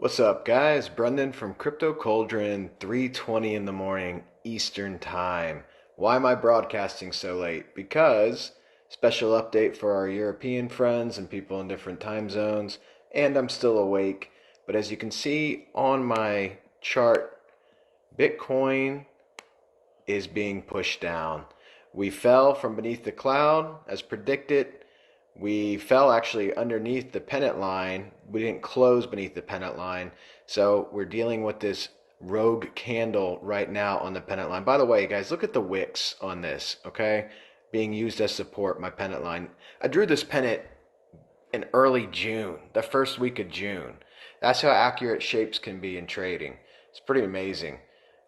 What's up, guys? Brendan from Crypto Cauldron, 3:20 in the morning Eastern Time. Why am I broadcasting so late? Because special update for our European friends and people in different time zones, and I'm still awake. But as you can see on my chart, Bitcoin is being pushed down. We fell from beneath the cloud as predicted. We fell actually underneath the pennant line. We didn't close beneath the pennant line. So we're dealing with this rogue candle right now on the pennant line. By the way, guys, look at the wicks on this, okay? Being used as support, my pennant line. I drew this pennant in early June, the first week of June. That's how accurate shapes can be in trading. It's pretty amazing.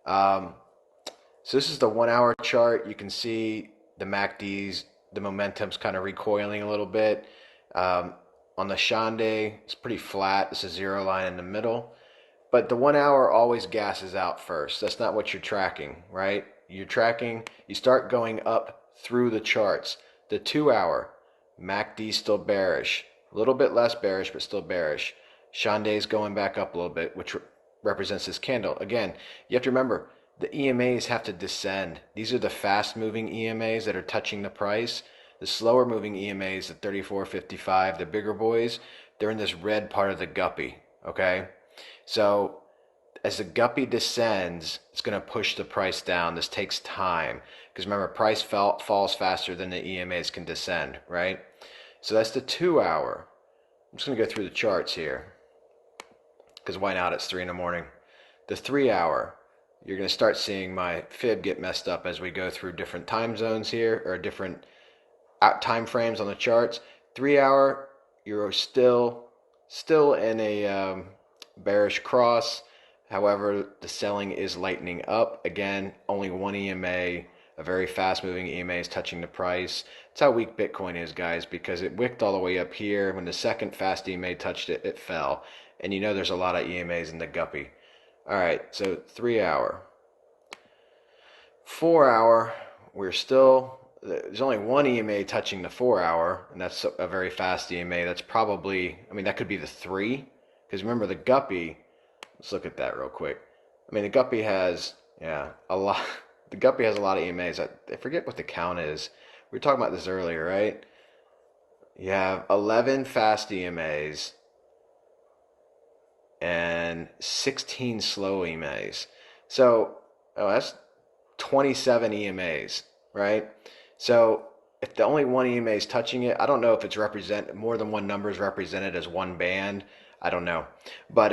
Um, so this is the 1 hour chart. You can see the MACDs, the momentum's kind of recoiling a little bit. On the Shande, it's pretty flat. It's a zero line in the middle. But the 1 hour always gasses out first. That's not what you're tracking, right? You're tracking, you start going up through the charts. The 2 hour, MACD still bearish. A little bit less bearish, but still bearish. Shande's going back up a little bit, which represents this candle. Again, you have to remember, the EMAs have to descend. These are the fast moving EMAs that are touching the price. The slower moving EMAs, the 34.55, the bigger boys, they're in this red part of the guppy, okay? So as the guppy descends, it's going to push the price down. This takes time because remember, price falls faster than the EMAs can descend, right? So that's the 2 hour. I'm just going to go through the charts here because why not? It's 3 in the morning. The 3 hour, you're going to start seeing my fib get messed up as we go through different time zones here, or different time frames on the charts. 3 hour, you're still in a bearish cross. However, the selling is lightening up. Again, only one EMA, a very fast moving EMA, is touching the price. That's how weak Bitcoin is, guys, because it wicked all the way up here. When the second fast EMA touched it, it fell. And you know there's a lot of EMAs in the guppy. All right, so 3 hour. 4 hour, there's only one EMA touching the 4 hour, and that's a very fast EMA. That's probably, that could be the 3, because remember the guppy, let's look at that real quick. The guppy has, a lot, the guppy has a lot of EMAs. I forget what the count is. We were talking about this earlier, right? You have 11 fast EMAs and 16 slow EMAs. So, that's 27 EMAs, right? So if the only one EMA is touching it, I don't know if it's more than one number is represented as one band. I don't know, but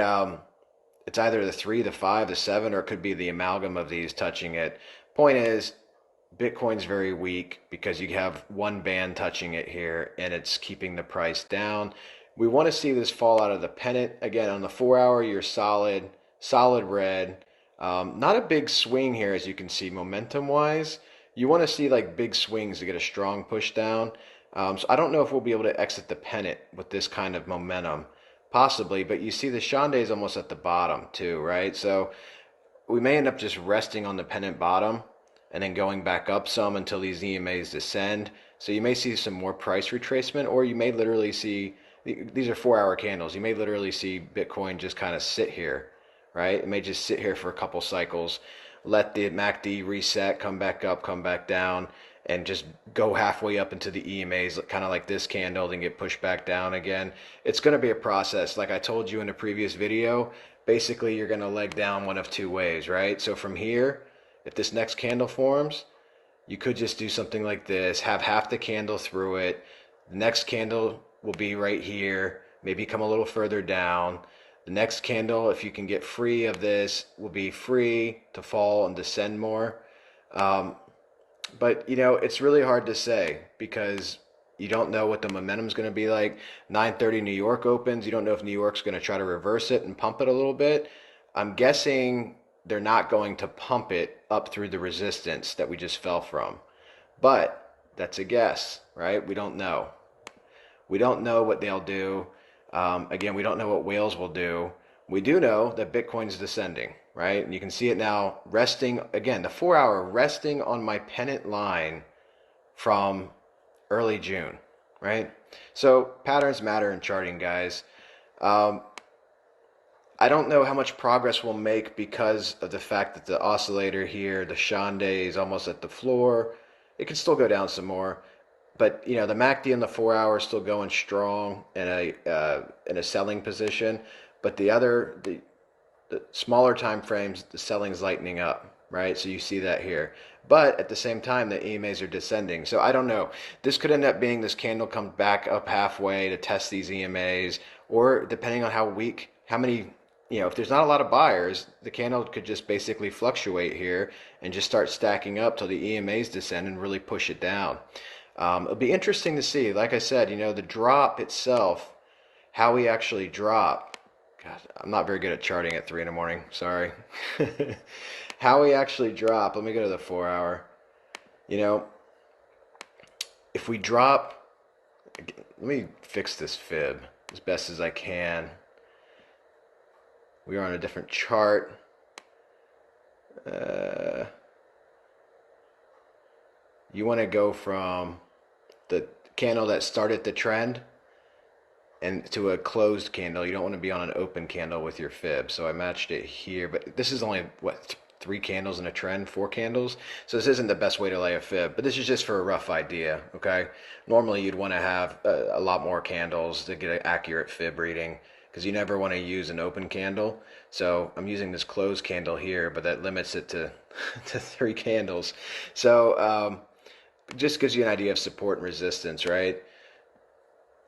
it's either the 3, the 5, the 7, or it could be the amalgam of these touching it. Point is, Bitcoin's very weak because you have one band touching it here, and it's keeping the price down. We want to see this fall out of the pennant. Again, on the 4 hour, you're solid red. Not a big swing here, as you can see, momentum-wise. You want to see like big swings to get a strong push down. So I don't know if we'll be able to exit the pennant with this kind of momentum. Possibly, but you see the Shande is almost at the bottom too, right? So we may end up just resting on the pennant bottom and then going back up some until these EMAs descend. So you may see some more price retracement, or you may literally see, these are 4 hour candles, you may literally see Bitcoin just kind of sit here, right? It may just sit here for a couple cycles, let the MACD reset, come back up, come back down, and just go halfway up into the EMAs, kind of like this candle, then get pushed back down again. It's going to be a process. Like I told you in a previous video, basically you're going to leg down one of two ways, right? So from here, if this next candle forms, you could just do something like this, have half the candle through it. The next candle will be right here, maybe come a little further down. The next candle, if you can get free of this, will be free to fall and descend more. But it's really hard to say because you don't know what the momentum is going to be like. 9:30 New York opens. You don't know if New York's going to try to reverse it and pump it a little bit. I'm guessing they're not going to pump it up through the resistance that we just fell from. But that's a guess, right? We don't know. We don't know what they'll do. Again, we don't know what whales will do. We do know that Bitcoin's descending, right? And you can see it now resting, again, the 4 hour resting on my pennant line from early June, right? So patterns matter in charting, guys. I don't know how much progress we'll make because of the fact that the oscillator here, the Shande, is almost at the floor. It can still go down some more, but the MACD in the 4 hour is still going strong in a selling position. But the smaller time frames, the selling's lightening up, right? So you see that here. But at the same time, the EMAs are descending. So I don't know. This could end up being this candle comes back up halfway to test these EMAs, or depending on how weak, how many, if there's not a lot of buyers, the candle could just basically fluctuate here and just start stacking up till the EMAs descend and really push it down. It'll be interesting to see. Like I said, the drop itself, how we actually drop. God, I'm not very good at charting at 3 in the morning. Sorry. How we actually drop. Let me go to the 4 hour. If we drop, let me fix this fib as best as I can. We are on a different chart. You want to go from the candle that started the trend and to a closed candle. You don't want to be on an open candle with your fib. So I matched it here, but this is only what, 3 candles in a trend, 4 candles. So this isn't the best way to lay a fib, but this is just for a rough idea. Okay. Normally you'd want to have a lot more candles to get an accurate fib reading, because you never want to use an open candle. So I'm using this closed candle here, but that limits it to to 3 candles. So just gives you an idea of support and resistance, right?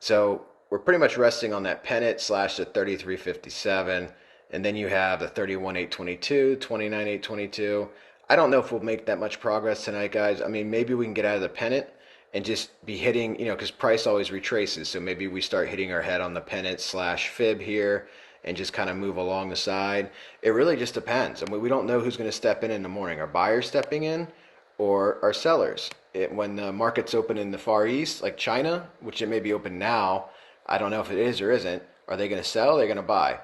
So we're pretty much resting on that pennant slash the 33.57, and then you have the 31.822, 29.822. I don't know if we'll make that much progress tonight, guys. I mean, maybe we can get out of the pennant and just be hitting, because price always retraces. So maybe we start hitting our head on the pennant slash fib here and just kind of move along the side. It really just depends. I mean, we don't know who's going to step in the morning. Are buyers stepping in or are sellers? When the market's open in the Far East, like China, which it may be open now, I don't know if it is or isn't. Are they going to sell? Are they going to buy?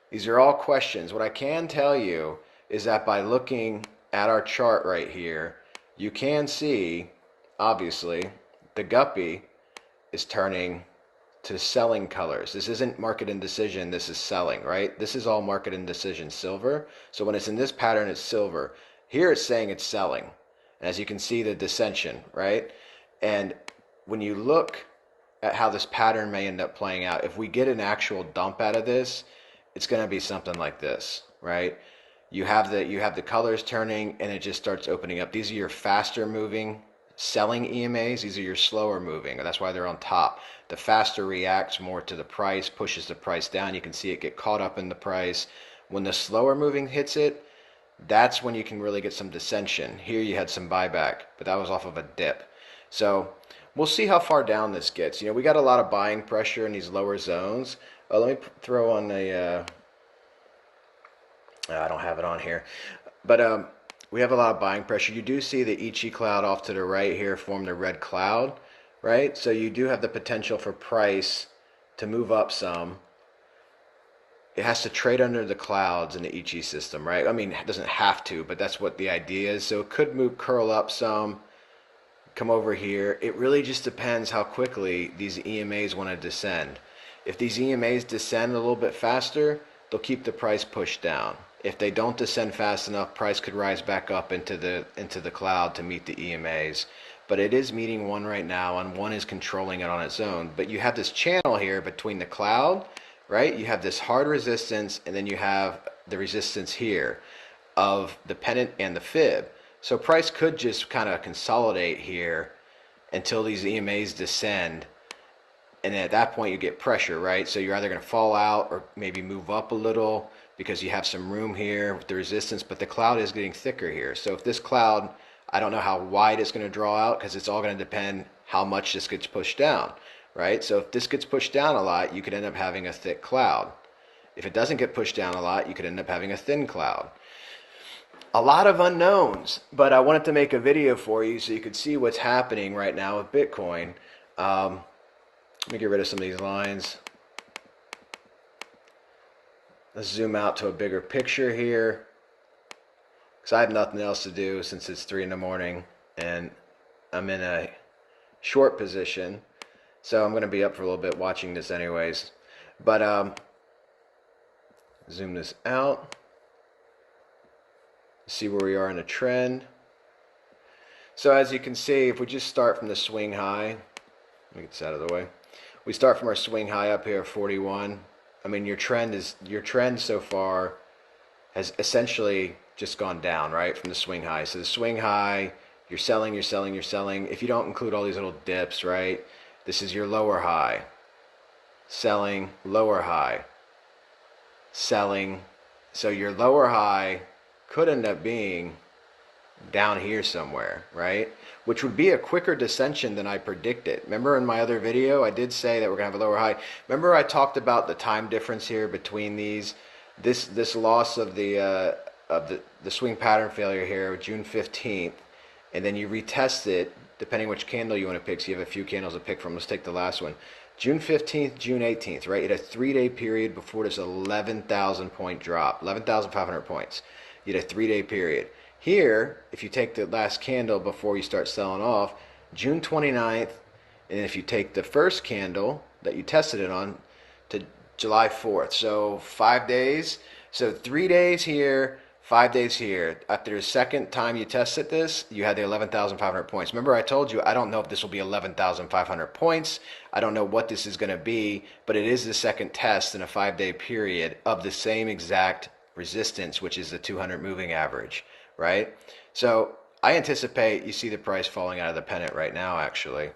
These are all questions. What I can tell you is that by looking at our chart right here, you can see, obviously, the guppy is turning to selling colors. This isn't market indecision, this is selling, right? This is all market indecision, silver. So when it's in this pattern, it's silver. Here it's saying it's selling. And as you can see, the dissension, right? And when you look at how this pattern may end up playing out, if we get an actual dump out of this, it's going to be something like this, right? You have the colors turning and it just starts opening up. These are your faster moving selling EMAs. These are your slower moving. That's why they're on top. The faster reacts more to the price, pushes the price down. You can see it get caught up in the price. When the slower moving hits it, that's when you can really get some dissension. Here you had some buyback, but that was off of a dip. So we'll see how far down this gets. We got a lot of buying pressure in these lower zones. Let me throw on I don't have it on here, but we have a lot of buying pressure. You do see the Ichi cloud off to the right here form the red cloud, right? So you do have the potential for price to move up some. It has to trade under the clouds in the Ichi system, right? I mean, it doesn't have to, but that's what the idea is. So it could curl up some, come over here. It really just depends how quickly these EMAs want to descend. If these EMAs descend a little bit faster, they'll keep the price pushed down. If they don't descend fast enough, price could rise back up into the cloud to meet the EMAs. But it is meeting one right now, and one is controlling it on its own. But you have this channel here between the cloud, right? You have this hard resistance, and then you have the resistance here of the pennant and the fib. So price could just kind of consolidate here until these EMAs descend. And then at that point you get pressure, right? So you're either going to fall out or maybe move up a little because you have some room here with the resistance, but the cloud is getting thicker here. So if this cloud, I don't know how wide it's going to draw out, because it's all going to depend how much this gets pushed down, right? So if this gets pushed down a lot, you could end up having a thick cloud. If it doesn't get pushed down a lot, you could end up having a thin cloud. A lot of unknowns, but I wanted to make a video for you so you could see what's happening right now with Bitcoin. Let me get rid of some of these lines. Let's zoom out to a bigger picture here, because I have nothing else to do since it's 3 in the morning and I'm in a short position. So I'm going to be up for a little bit watching this anyways. But Zoom this out. See where we are in the trend. So as you can see, if we just start from the swing high, let me get this out of the way. We start from our swing high up here at 41. I mean, your trend so far has essentially just gone down, right, from the swing high. So the swing high, you're selling, you're selling, you're selling. If you don't include all these little dips, right, this is your lower high. Selling, lower high. Selling. So your lower high could end up being down here somewhere, right? Which would be a quicker descension than I predicted. Remember in my other video, I did say that we're gonna have a lower high. Remember I talked about the time difference here between these, this loss of the swing pattern failure here, June 15th, and then you retest it, depending which candle you want to pick. So you have a few candles to pick from. Let's take the last one. June 15th, June 18th, right? You had a 3-day period before this 11,000 point drop, 11,500 points. You had a 3-day period. Here, if you take the last candle before you start selling off, June 29th, and if you take the first candle that you tested it on to July 4th. So 5 days. So 3 days here, 5 days here. After the second time you tested this, you had the 11,500 points. Remember I told you I don't know if this will be 11,500 points. I don't know what this is going to be, but it is the second test in a 5-day period of the same exact resistance, which is the 200 moving average, right? So I anticipate, you see the price falling out of the pennant right now, actually.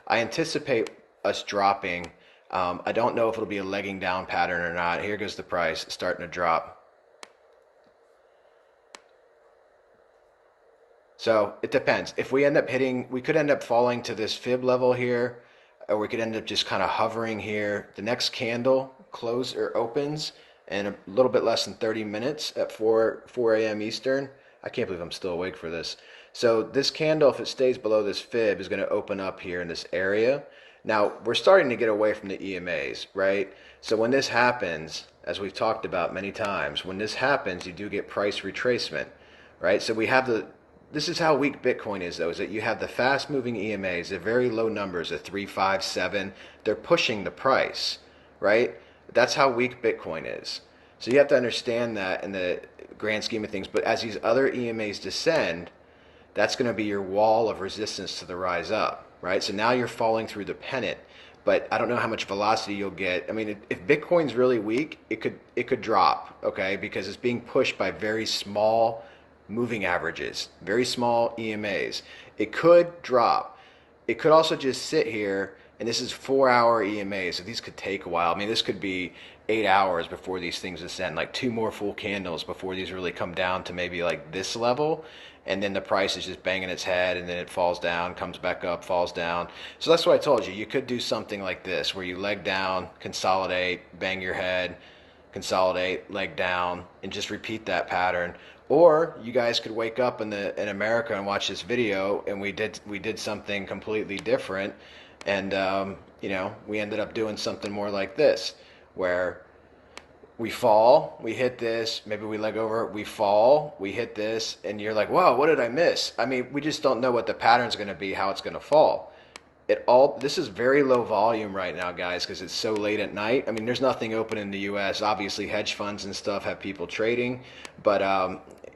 I anticipate us dropping. I don't know if it'll be a legging down pattern or not. Here goes the price starting to drop. So it depends. If we end up hitting, we could end up falling to this fib level here, or we could end up just kind of hovering here. The next candle close or opens in a little bit less than 30 minutes at 4 a.m. Eastern. I can't believe I'm still awake for this. So this candle, if it stays below this fib, is going to open up here in this area. Now, we're starting to get away from the EMAs, right? So when this happens, as we've talked about many times, when this happens, you do get price retracement, right? So we have this is how weak Bitcoin is, though, is that you have the fast-moving EMAs, they're very low numbers, a 3, 5, 7. They're pushing the price, right? That's how weak Bitcoin is. So you have to understand that in the grand scheme of things. But as these other EMAs descend, that's going to be your wall of resistance to the rise up, right? So now you're falling through the pennant. But I don't know how much velocity you'll get. I mean, if Bitcoin's really weak, it could drop, okay? Because it's being pushed by very small moving averages, very small EMAs. It could drop. It could also just sit here, and this is 4-hour EMAs, so these could take a while. I mean, this could be 8 hours before these things ascend, like 2 more full candles before these really come down to maybe like this level, and then the price is just banging its head, and then it falls down, comes back up, falls down. So that's what I told you. You could do something like this, where you leg down, consolidate, bang your head, consolidate, leg down, and just repeat that pattern. Or you guys could wake up in America and watch this video, and we did something completely different, and you know, we ended up doing something more like this, where we fall, we hit this, maybe we leg over, we fall, we hit this, and you're like, wow, what did I miss? I mean, we just don't know what the pattern's going to be, how it's going to fall. This is very low volume right now, guys, because it's so late at night. I mean, there's nothing open in the U.S. Obviously, hedge funds and stuff have people trading, but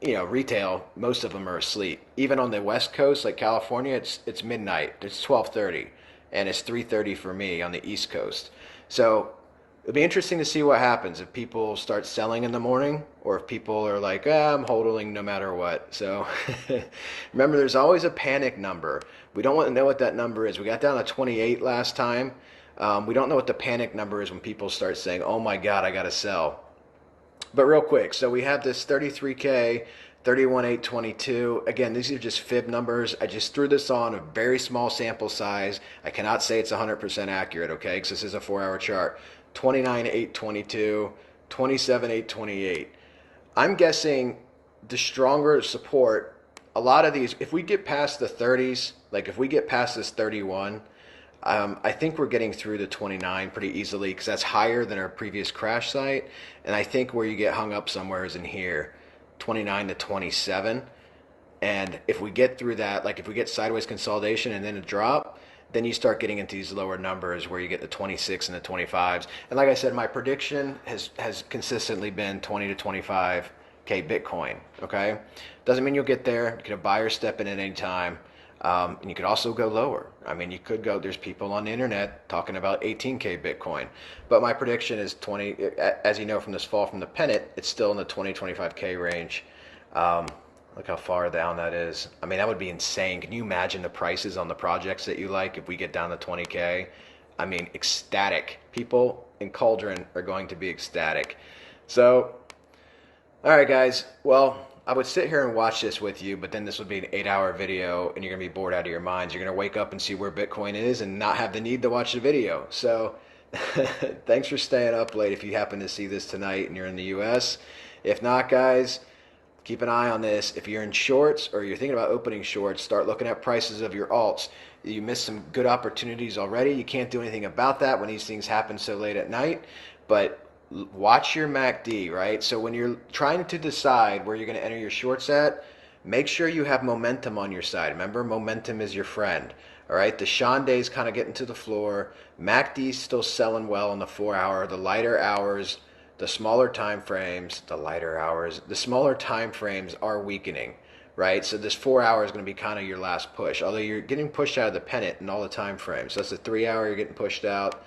you know, retail, most of them are asleep. Even on the West Coast, like California, it's midnight. It's 12:30, and it's 3:30 for me on the East Coast. So it'll be interesting to see what happens if people start selling in the morning, or if people are like, I'm holding no matter what. So remember, there's always a panic number. We don't want to know what that number is. We got down to 28 last time. We don't know what the panic number is when people start saying, oh my God, I got to sell. But real quick, so we have this 33K, 31,822. Again, these are just fib numbers. I just threw this on a very small sample size. I cannot say it's 100% accurate, okay, because this is a 4-hour chart. 29,822, 27,828. I'm guessing the stronger support, a lot of these, if we get past the 30s, like if we get past this 31, I think we're getting through the 29 pretty easily, because that's higher than our previous crash site. And I think where you get hung up somewhere is in here, 29 to 27. And if we get through that, like if we get sideways consolidation and then a drop, then you start getting into these lower numbers where you get the 26 and the 25s. And like I said, my prediction has consistently been 20 to 25K Bitcoin. Okay, doesn't mean you'll get there. You can buy or step in at any time. And you could also go lower. I mean, you could go, there's people on the internet talking about 18K Bitcoin. But my prediction is 20, as you know from this fall from the pennant, it's still in the 20, 25K range. Look how far down that is. I mean, that would be insane. Can you imagine the prices on the projects that you like if we get down to 20K? I mean, ecstatic. People in Cauldron are going to be ecstatic. So, all right, guys. Well, I would sit here and watch this with you, but then this would be an 8-hour video and you're going to be bored out of your minds. You're going to wake up and see where Bitcoin is and not have the need to watch the video. So thanks for staying up late if you happen to see this tonight and you're in the US. If not, guys, keep an eye on this. If you're in shorts or you're thinking about opening shorts, start looking at prices of your alts. You missed some good opportunities already. You can't do anything about that when these things happen so late at night, but watch your MACD, right? So when you're trying to decide where you're going to enter your shorts at, make sure you have momentum on your side. Remember, momentum is your friend. All right, the Sean Day's kind of getting to the floor. MACD's still selling well on the 4-hour. The lighter hours, the smaller time frames, the smaller time frames are weakening, right? So this 4-hour is going to be kind of your last push. Although you're getting pushed out of the pennant in all the time frames. So that's the 3-hour you're getting pushed out.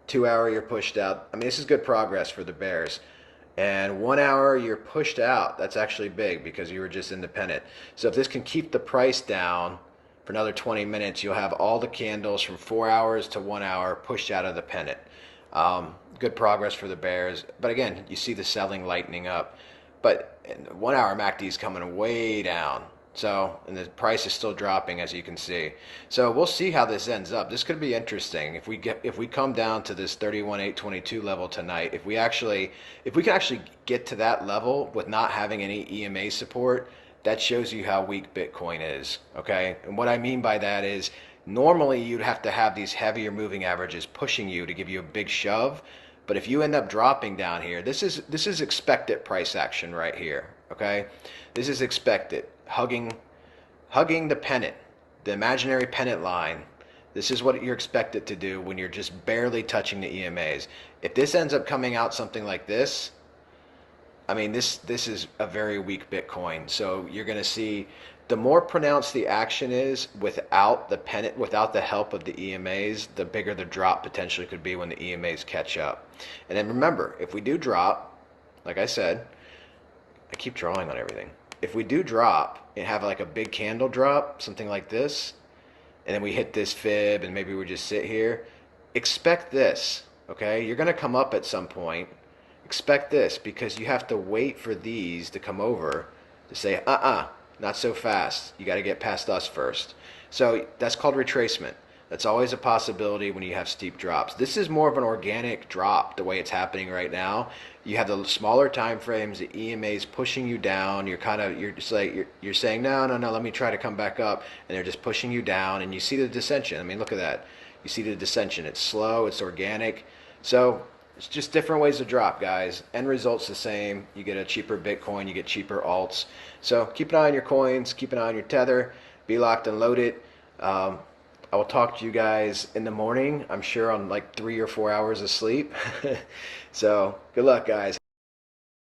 2-hour you're pushed out. I mean, this is good progress for the bears. And 1-hour you're pushed out. That's actually big because you were just independent. So if this can keep the price down for another 20 minutes, you'll have all the candles from 4 hours to 1 hour pushed out of the pennant. Good progress for the bears. But again, you see the selling lightening up. But 1 hour MACD is coming way down. So, and the price is still dropping, as you can see. So we'll see how this ends up. This could be interesting. If we come down to this 31,822 level tonight, if we can actually get to that level with not having any EMA support, that shows you how weak Bitcoin is. Okay, and what I mean by that is normally you'd have to have these heavier moving averages pushing you to give you a big shove. But if you end up dropping down here, this is expected price action right here. Okay, this is expected. Hugging the pennant, the imaginary pennant line. This is what you're expected to do when you're just barely touching the EMAs. If this ends up coming out something like this, I mean, this is a very weak Bitcoin. So you're going to see the more pronounced the action is without the pennant, without the help of the EMAs, the bigger the drop potentially could be when the EMAs catch up. And then remember, if we do drop, like I said, I keep drawing on everything. If we do drop and have like a big candle drop, something like this, and then we hit this fib and maybe we just sit here, expect this, okay? You're going to come up at some point. Expect this because you have to wait for these to come over to say, not so fast. You got to get past us first. So that's called retracement. That's always a possibility when you have steep drops. This is more of an organic drop the way it's happening right now. You have the smaller time frames, the EMAs pushing you down. You're just like you're saying no, let me try to come back up, and they're just pushing you down. And you see the dissension. I mean, look at that. You see the dissension. It's slow. It's organic. So it's just different ways to drop, guys. End result's the same. You get a cheaper Bitcoin. You get cheaper alts. So keep an eye on your coins. Keep an eye on your tether. Be locked and loaded. I will talk to you guys in the morning. I'm sure on like 3 or 4 hours of sleep. So good luck, guys.